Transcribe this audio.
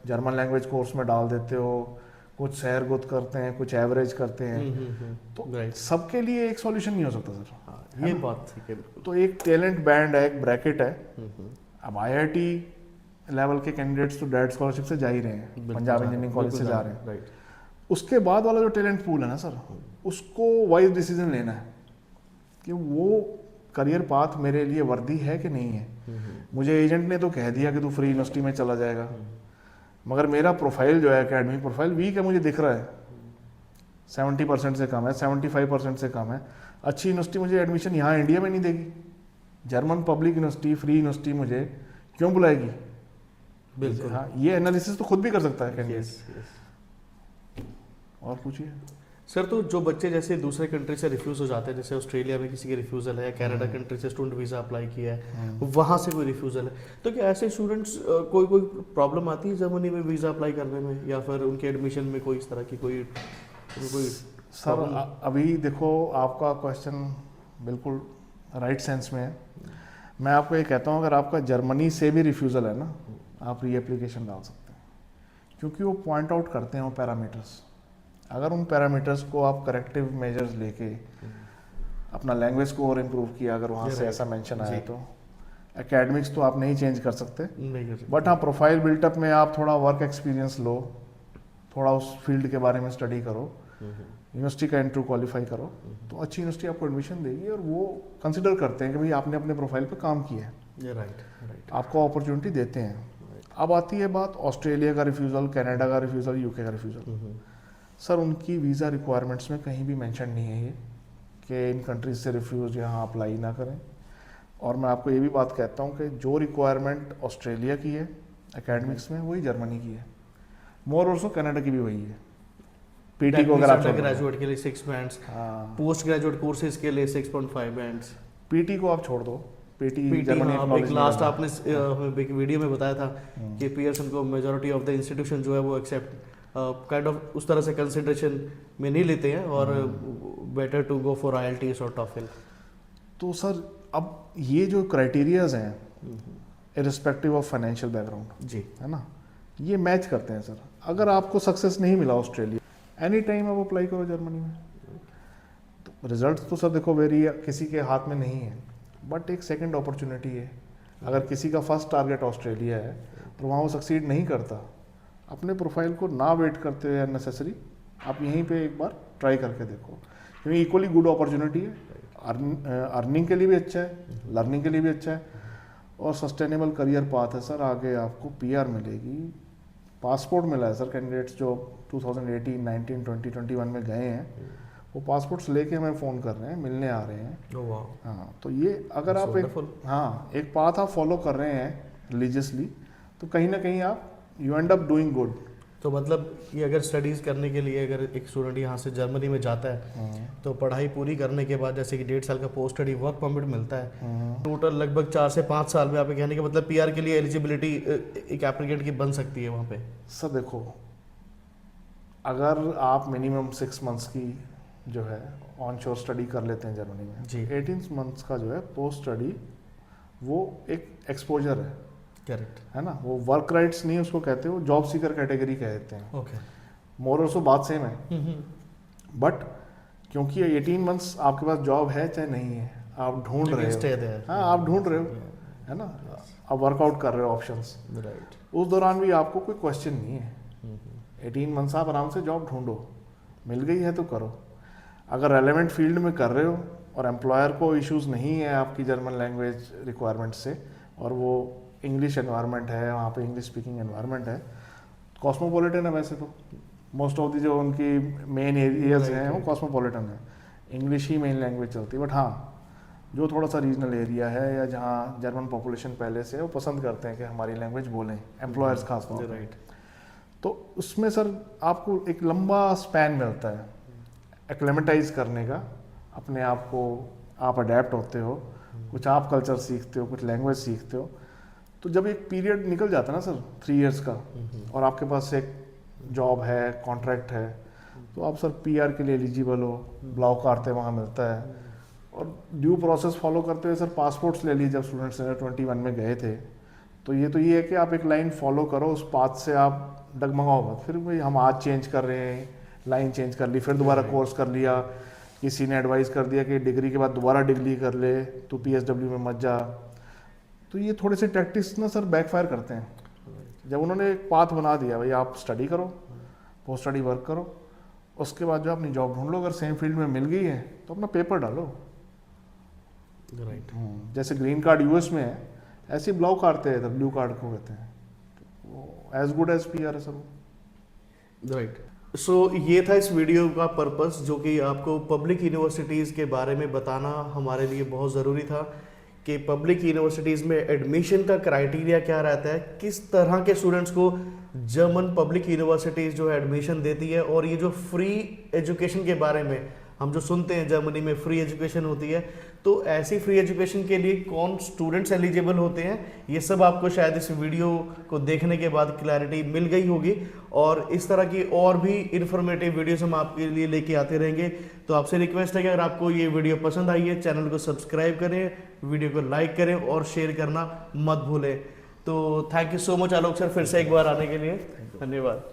German language course में डाल देते हो, कुछ शहर गुत करते हैं, कुछ एवरेज करते हैं। तो सबके लिए एक सॉल्यूशन नहीं हो सकता सर। हाँ, ये बात ठीक है बिल्कुल। तो एक टैलेंट बैंड है, एक ब्रैकेट है। अब आईआईटी लेवल के कैंडिडेट्स तो डायरेक्ट स्कॉलरशिप से जा ही रहे हैं, पंजाब इंजीनियरिंग कॉलेज से जा रहे हैं। राइट। उसके बाद वाला जो टैलेंट पूल है ना सर, उसको वाइज डिसीजन लेना है कि वो करियर पाथ मेरे लिए वर्दी है कि नहीं है। मुझे एजेंट ने तो कह दिया कि तू फ्री यूनिवर्सिटी में चला जाएगा, मगर मेरा प्रोफाइल जो है एकेडमिक प्रोफाइल वीक है, मुझे दिख रहा है 70% से कम है, 75% से कम है। अच्छी यूनिवर्सिटी मुझे एडमिशन यहाँ इंडिया में नहीं देगी, German public university free university मुझे क्यों बुलाएगी? बिल्कुल। हाँ, ये एनालिसिस तो खुद भी कर सकता है कैंडिडेट। और पूछिए सर, तो जो बच्चे जैसे दूसरे कंट्री से रिफ्यूज़ हो जाते हैं, जैसे ऑस्ट्रेलिया में किसी के रिफ्यूज़ल है, कनाडा कंट्री से स्टूडेंट वीज़ा अप्लाई किया है, वहाँ से कोई रिफ्यूज़ल है, तो क्या ऐसे स्टूडेंट्स कोई प्रॉब्लम आती है जर्मनी में वीज़ा अप्लाई करने में, या फिर उनके एडमिशन में कोई इस तरह की कोई सर अभी देखो, आपका क्वेश्चन बिल्कुल राइट सेंस में है। मैं आपको ये कहता हूँ, अगर आपका जर्मनी से भी रिफ्यूज़ल है ना, आप री एप्लीकेशन डाल सकते हैं, क्योंकि वो पॉइंट आउट करते हैं वो पैरामीटर्स। अगर उन पैरामीटर्स को आप करेक्टिव मेजर्स लेके अपना लैंग्वेज को और इम्प्रूव किया, अगर वहाँ से ऐसा मेंशन आया, तो एकेडमिक्स तो आप नहीं चेंज कर सकते, बट हाँ प्रोफाइल बिल्टअप में आप थोड़ा वर्क एक्सपीरियंस लो, थोड़ा उस फील्ड के बारे में स्टडी करो, यूनिवर्सिटी का इंटरव्यू क्वालिफाई करो, तो अच्छी यूनिवर्सिटी आपको एडमिशन देगी और वो कंसिडर करते हैं कि भाई आपने अपने प्रोफाइल पे काम किया है, राइट, आपको अपॉर्चुनिटी देते हैं। अब आती है बात ऑस्ट्रेलिया का रिफ्यूज़ल, कनाडा का रिफ्यूज़ल, यूके का रिफ्यूज़ल। सर उनकी वीज़ा रिक्वायरमेंट्स में कहीं भी मेंशन नहीं है ये कि इन कंट्रीज से रिफ्यूज़ यहाँ अप्लाई ना करें। और मैं आपको ये भी बात कहता हूँ कि जो रिक्वायरमेंट ऑस्ट्रेलिया की है एकेडमिक्स में, वही जर्मनी की है, मोर ऑल्सो कनाडा की भी वही है। पीटी को अगर आप ग्रेजुएट के लिए 6 बैंड्स, पोस्ट ग्रेजुएट कोर्सेज के लिए 6.5 बैंड्स, पीटी को आप छोड़ दो, पीटी जर्मनी एक लास्ट आपने एक वीडियो में बताया था कि पियर्सन को मेजॉरिटी ऑफ द इंस्टीट्यूशन जो है वो एक्सेप्ट काइंड ऑफ उस तरह से कंसिडरेशन में नहीं लेते हैं, और better to go for IELTS और टॉफल। तो सर अब ये जो क्राइटेरियाज हैं इररिस्पेक्टिव ऑफ फाइनेंशियल बैकग्राउंड, जी है ना, ये मैच करते हैं सर। अगर आपको सक्सेस नहीं मिला ऑस्ट्रेलिया, एनी टाइम आप अप्लाई करो जर्मनी में। तो रिजल्ट तो सर देखो वेरी किसी के हाथ में नहीं है, बट एक सेकंड अपॉर्चुनिटी है। अगर किसी का फर्स्ट टारगेट ऑस्ट्रेलिया है तो वहाँ वो सक्सीड नहीं करता, अपने प्रोफाइल को ना वेट करते हुए नेसेसरी आप यहीं पे एक बार ट्राई करके देखो, क्योंकि इक्वली गुड अपॉर्चुनिटी है। अर्निंग के लिए भी अच्छा है, लर्निंग के लिए भी अच्छा है, और सस्टेनेबल करियर पाथ है सर। आगे आपको पीआर मिलेगी, पासपोर्ट मिला है सर। कैंडिडेट्स जो 2018, 19, 20, 21 में गए हैं, वो पासपोर्ट्स लेके हमें फ़ोन कर रहे हैं, मिलने आ रहे हैं। हाँ, तो ये अगर आप एक पाथ आप फॉलो कर रहे हैं रिलीजियसली, तो कहीं ना कहीं आप you and up doing good. तो मतलब ये अगर स्टडीज़ करने के लिए अगर एक स्टूडेंट यहाँ से जर्मनी में जाता है, तो पढ़ाई पूरी करने के बाद जैसे कि 1.5 साल का पोस्ट स्टडी वर्क परमिट मिलता है, टोटल लगभग 4 से 5 साल में आप कहने का मतलब पीआर के लिए एलिजिबिलिटी एक एप्लीकेंट की बन सकती है वहाँ पे। सर देखो, अगर आप मिनिमम 6 मंथ्स की जो है ऑन शोर स्टडी कर लेते हैं जर्मनी में, जी 18 मंथ्स का जो है पोस्ट स्टडी, वो एक एक्सपोजर है। करेक्ट है ना, वो वर्क राइट्स नहीं उसको कहते, वो जॉब सीकर कैटेगरी कहते हैं। ओके, मोर और सो बात सेम है, बट क्योंकि 18 मंथ्स आपके पास जॉब है चाहे नहीं है, आप ढूंढ रहे हो, हाँ आप ढूंढ रहे हो, है ना, आप वर्कआउट कर रहे हो ऑप्शंस, राइट। उस दौरान भी आपको कोई क्वेश्चन नहीं है। 18 मंथ्स आप आराम से जॉब ढूंढो, मिल गई है तो करो। अगर रेलेवेंट फील्ड में कर रहे हो और एम्प्लॉयर को इश्यूज़ नहीं है आपकी जर्मन लैंग्वेज रिक्वायरमेंट से, और वो इंग्लिश एनवायरनमेंट है, वहाँ पे इंग्लिश स्पीकिंग एनवायरनमेंट है, कॉस्मोपॉलिटन है वैसे तो, मोस्ट ऑफ दी जो उनकी मेन एरियाज हैं वो कॉस्मोपॉलिटन है, इंग्लिश ही मेन लैंग्वेज चलती है। बट हाँ, जो थोड़ा सा रीजनल एरिया है या जहाँ जर्मन पॉपुलेशन पहले से है, वो पसंद करते हैं कि हमारी लैंग्वेज बोलें, एम्प्लॉयर्स खास तौर पर, तो उसमें सर आपको एक लंबा स्पैन मिलता है एक्लेमेटाइज करने का, अपने आप को आप अडेप्ट होते हो, कुछ आप कल्चर सीखते हो, कुछ लैंग्वेज सीखते हो। तो जब एक पीरियड निकल जाता है ना सर 3 इयर्स का, और आपके पास एक जॉब है, कॉन्ट्रैक्ट है, तो आप सर पीआर के लिए एलिजिबल हो, ब्लॉक कार्ते वहाँ मिलता है, और ड्यू प्रोसेस फॉलो करते हुए सर पासपोर्ट्स ले लिए। जब स्टूडेंट्स 21 में गए थे तो ये है कि आप एक लाइन फॉलो करो, उस पाथ से आप डगमगाओ मत। फिर भाई हम आज चेंज कर रहे हैं, लाइन चेंज कर ली, फिर दोबारा कोर्स कर लिया, किसी ने एडवाइस कर दिया कि डिग्री के बाद दोबारा डिग्री कर ले, तू PSW में मत जा। तो ये थोड़े से टैक्टिक्स ना सर बैकफायर करते हैं। जब उन्होंने एक पाथ बना दिया भाई आप स्टडी करो, पोस्ट स्टडी वर्क करो, उसके बाद जो अपनी जॉब ढूंढ लो, अगर सेम फील्ड में मिल गई है तो अपना पेपर डालो। राइट। जैसे ग्रीन कार्ड यूएस में है, ऐसे ब्लू कार्ड थे, ब्लू कार्ड को कहते हैं, वो एज गुड एज PR है सर। राइट। सो ये था इस वीडियो का पर्पस, जो कि आपको पब्लिक यूनिवर्सिटीज़ के बारे में बताना हमारे लिए बहुत ज़रूरी था कि पब्लिक यूनिवर्सिटीज़ में एडमिशन का क्राइटेरिया क्या रहता है, किस तरह के स्टूडेंट्स को जर्मन पब्लिक यूनिवर्सिटीज़ जो है एडमिशन देती है, और ये जो फ्री एजुकेशन के बारे में हम जो सुनते हैं जर्मनी में फ्री एजुकेशन होती है, तो ऐसी फ्री एजुकेशन के लिए कौन स्टूडेंट्स एलिजिबल होते हैं, ये सब आपको शायद इस वीडियो को देखने के बाद क्लैरिटी मिल गई होगी। और इस तरह की और भी इंफॉर्मेटिव वीडियोस हम आपके लिए लेके आते रहेंगे। तो आपसे रिक्वेस्ट है कि अगर आपको ये वीडियो पसंद आई है, चैनल को सब्सक्राइब करें, वीडियो को लाइक करें और शेयर करना मत भूलें। तो thank you so much Alok sir, फिर से एक बार आने के लिए धन्यवाद।